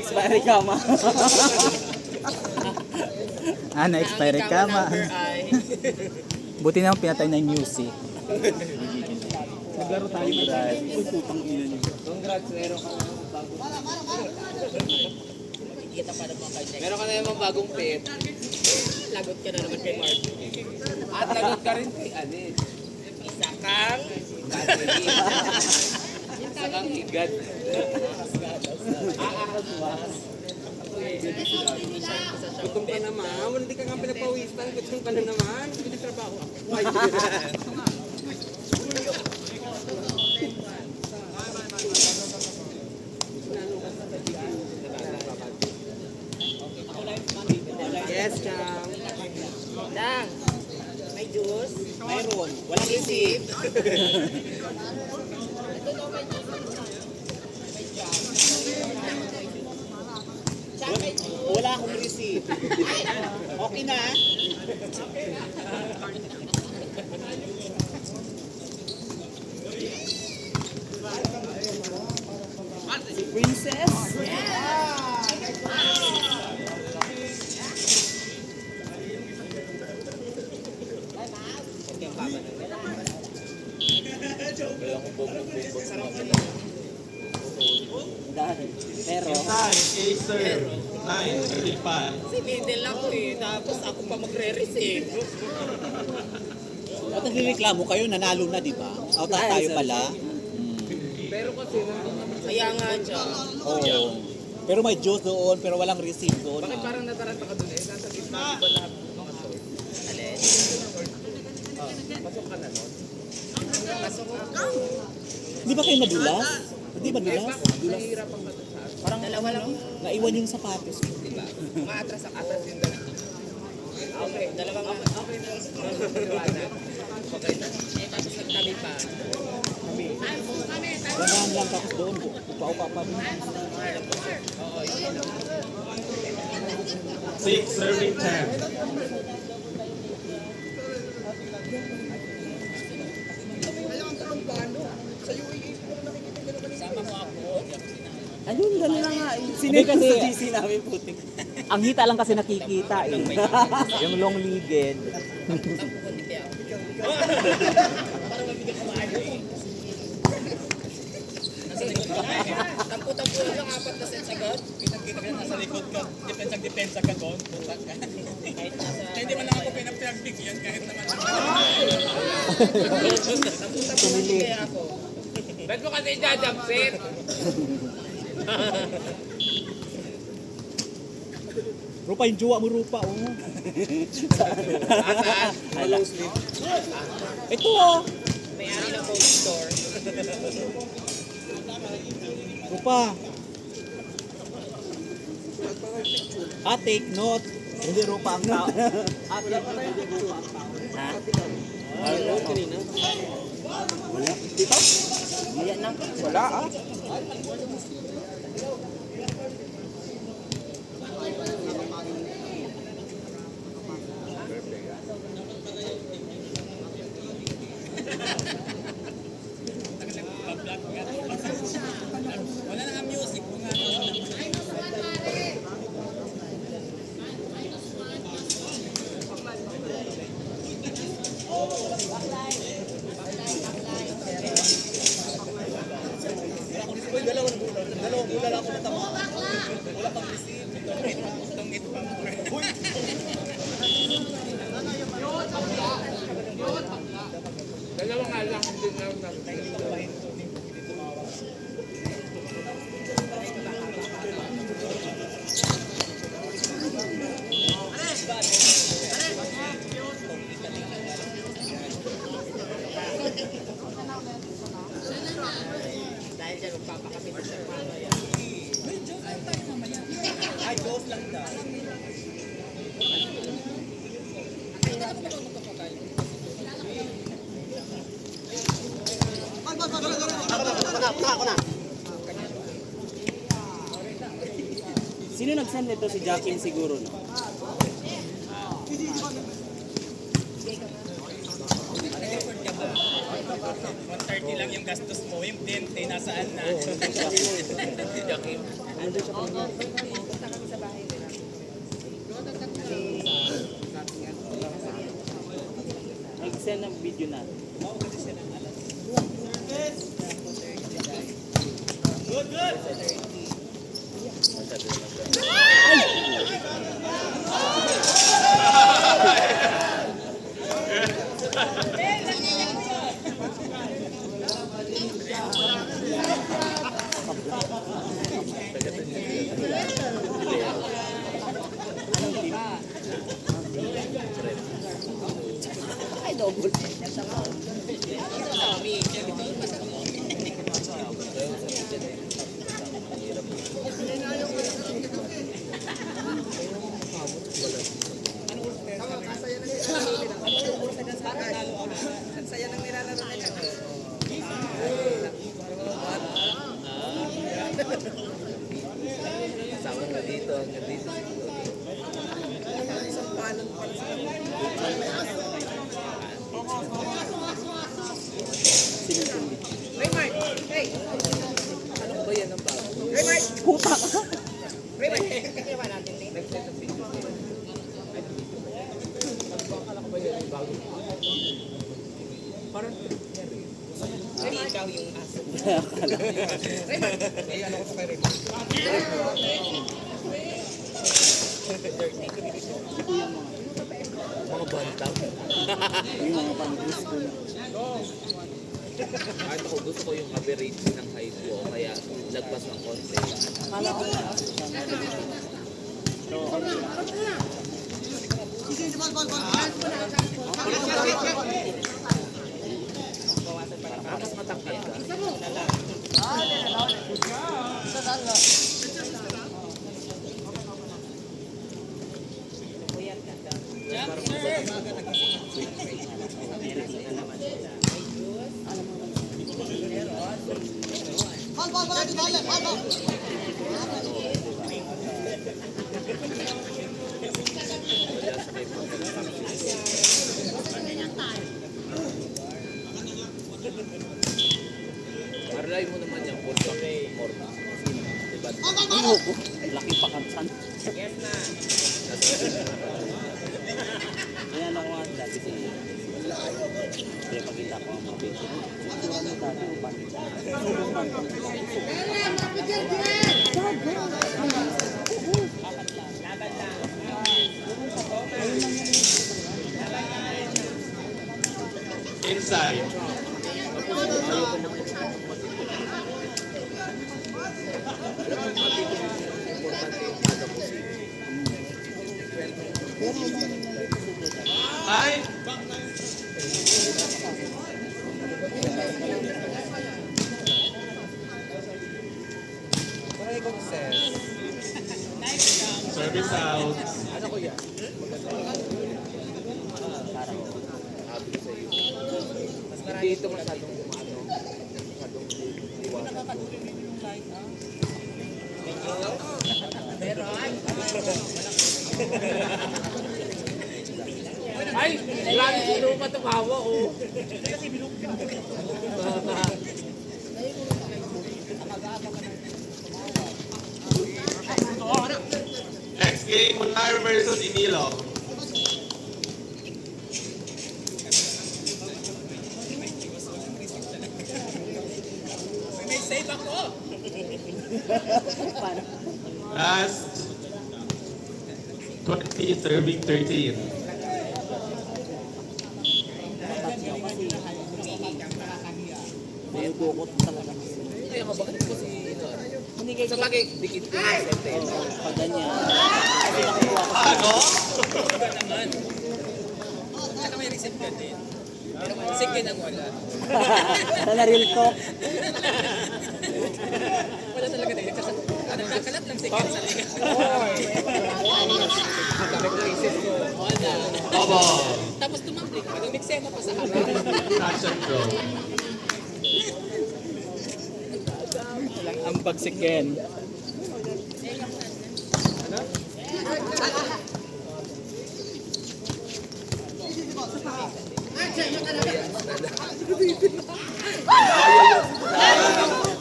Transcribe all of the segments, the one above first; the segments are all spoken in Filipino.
Na-expiry ka ma. Na-expiry ka ma. Buti naman pinatay na yung music. Naglaro tayo guys. Uy, putang ina niyo. Congrats, meron ka na bagong Kita pa naman kay meron ka na naman bagong pet. Lagot ka na naman kay Mark. At lagot ka rin kay Anis. Isa kang Isa kang higad. Gutom ka naman. Wala di ka nga pinapawisan. Gutom ka na naman. Pinatrabaho ako. Yes, Chang. Dang. May juice. Mayroon. Walang isip. Wala akong receipt. Okay na? Si Princess? Pero Acer 935. Si middle ako eh. Tapos ako pa magre-receive. Ba't nagreklamo kayo? Nanalo na, di ba? Out tayo pala. Pero kasi kaya nga siya. Oo. Pero may juice doon, pero walang receipt doon. Bakit parang nataranta ka doon eh? Nasa gitna, di ba lahat ng mga source? Alin? Pasok ka na doon? Pasok ko. Di ba kayo nadulas? Hindi ba nadulas? Nahihirapan ba doon sa atin? Parang dalawa lang. Naiwan yung sapatos. Di ba? Maatras ang atras yung dalawa. Okay, dalawang okay na. Okay na. Eh, tapos nagtabi pa. Ganahan lang tapos doon. Upa-upa pa din. Oo, yun. 6 serving 10. Sama mo ako. Ayun, gano'n na nga. Sinip kasi sa GC namin putik. Ang hita lang kasi nakikita eh. Yung long legged. Para mabigyan ka maayo eh. Tampo-tampo lang, 4 na cents agad. Kita ka nasa likod ka, depensa ka doon, putak ka. Kahit nasa... Hindi man lang ako pinagbigyan kahit naman. Tampo-tampo lang kaya ako. Ba't mo kasi jajamsit? Rupa, yung jowa mo Rupa, oh. Long sleeve. Ito oh. May-ari ng home store. Rupa. Take note. Hindi Rupa ang tao. Take note, hindi Rupa ang tao. Ha? Wala kanina. Wala. Dito? Wala na. Wala ah. Wala na nga music kung ano. Dalawang bulan ako natama. Wala pang receive. Itong ito pang Dalawa nga lang, hindi na lang. Dahil dyan, magpapakapit na siya mamaya. Ay, Diyos lang daw. Ako na. Sino nag-send nito? Si Jacqueline siguro, no? 130 lang yung gastos mo, yung presidente, nasaan na? Jakim. Punta kami sa bahay nila. Nag-send ng video natin. Ay, double. Ang saya ng nilalaro nila. Sama nga dito, hanggang dito. Isang palong pala sila. Ray Mark! Ray! Ano ba yan ang bago? Ray Mark! Puta ka! Ray Mark! Kaya natin din. Nag-send ng video. Akala ko ba yan yung bago? Parang trip yan eh. Hindi ikaw yung aso. Akala. Ray Mark! Ay, ano ko sa kay Ray Mark? Mga bantang. Yung mga pang-gusto na. Kahit ako gusto ko yung average ng height ko, kaya lagpas ng konti. Akala ko na. So, okay. Mas matangkad ka. Marlay mo naman yan, full back morning. Diba? Ayoko. Laki pa kansan. Yes na. Kaya ano ko nga dati si... Kaya pagkita ko ang mga picture. Ito ano dati upan. Sulungan ko. Inside. Ay! Service out. Ano ko yan? Sabi ko sa iyo. Hindi ito masyadong masyadong liwanag. Ay! Grabe sino pa tumawa oh. Next game, Munar versus Inilo. May save ako! Last 20 serving 13. May dukot talaga. Kaya mabakit ko si sa bagay, dikit ko yung sentence. Pag ganyan. Kasi nakukuha ko sa... Ano? Iba naman. Saka may receipt ka din. Pero second ang wala. Sana real talk. Wala talaga din. Ano, nakalat lang second sa liga. Obo. Tapos tumambling. Nag-mixena pa sa amin. Touch and go. Ang bagsiken.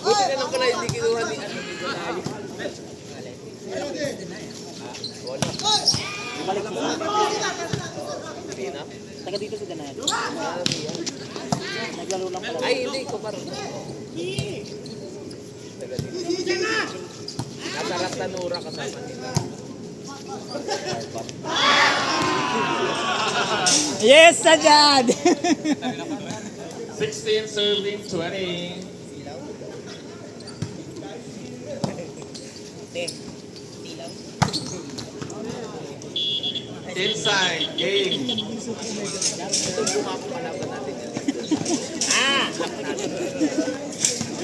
Buti na lang pala hindi kinuha ni ano dito na ayos. Balik siya. Sino? Taga dito sa Ganayan. Naglaro lang pala. Ay, hindi ko parang. Taga dito. Nasa Ratanura kasama nila. Yes, agad! 16 serving 20. Inside, game. Ito bunga ko palaban natin yan.